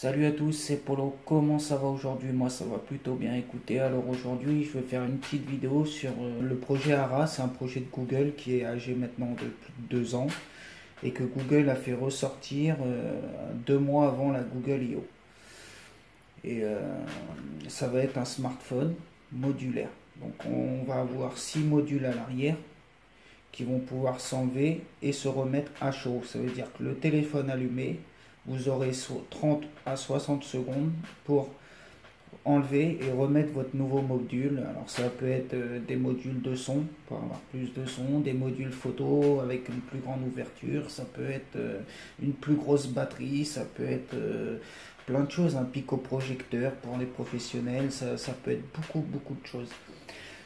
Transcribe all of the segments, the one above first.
Salut à tous, c'est Polo. Comment ça va aujourd'hui? Moi ça va plutôt bien. Écoutez, alors aujourd'hui je vais faire une petite vidéo sur le projet ARA. C'est un projet de Google qui est âgé maintenant de plus de 2 ans et que Google a fait ressortir 2 mois avant la Google I.O. Et ça va être un smartphone modulaire. Donc on va avoir 6 modules à l'arrière qui vont pouvoir s'enlever et se remettre à chaud. Ça veut dire que le téléphone allumé, vous aurez 30 à 60 secondes pour enlever et remettre votre nouveau module. Alors ça peut être des modules de son pour avoir plus de son, des modules photo avec une plus grande ouverture, ça peut être une plus grosse batterie, ça peut être plein de choses, un picoprojecteur pour les professionnels, ça peut être beaucoup de choses.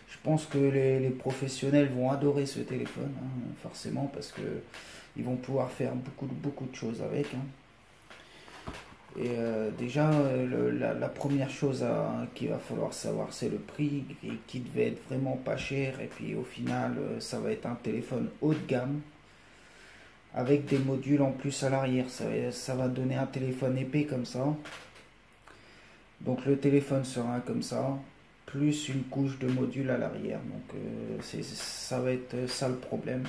Je pense que les professionnels vont adorer ce téléphone, hein, forcément, parce que ils vont pouvoir faire beaucoup de choses avec, hein. Et déjà, la première chose qu'il va falloir savoir, c'est le prix qui devait être vraiment pas cher. Et puis au final, ça va être un téléphone haut de gamme avec des modules en plus à l'arrière. Ça va donner un téléphone épais comme ça. Donc le téléphone sera comme ça, plus une couche de modules à l'arrière. Donc ça va être ça le problème.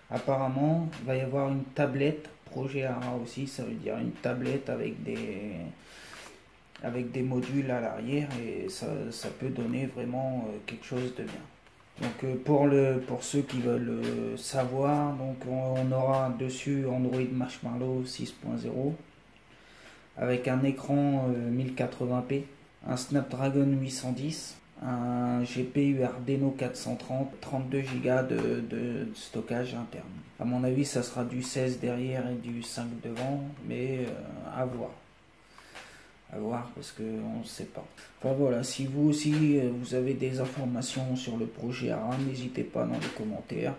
Apparemment, il va y avoir une tablette projet ARA aussi, ça veut dire une tablette avec des modules à l'arrière et ça peut donner vraiment quelque chose de bien. Donc pour ceux qui veulent savoir, donc on aura dessus Android Marshmallow 6.0 avec un écran 1080p, un Snapdragon 810, un GPU Adreno 430, 32 Go de stockage interne. À mon avis, ça sera du 16 derrière et du 5 devant, mais à voir. À voir parce qu'on ne sait pas. Enfin voilà, si vous aussi vous avez des informations sur le projet ARA, n'hésitez pas dans les commentaires.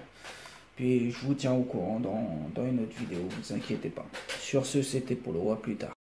Puis je vous tiens au courant dans une autre vidéo, ne vous inquiétez pas. Sur ce, c'était Polo, à plus tard.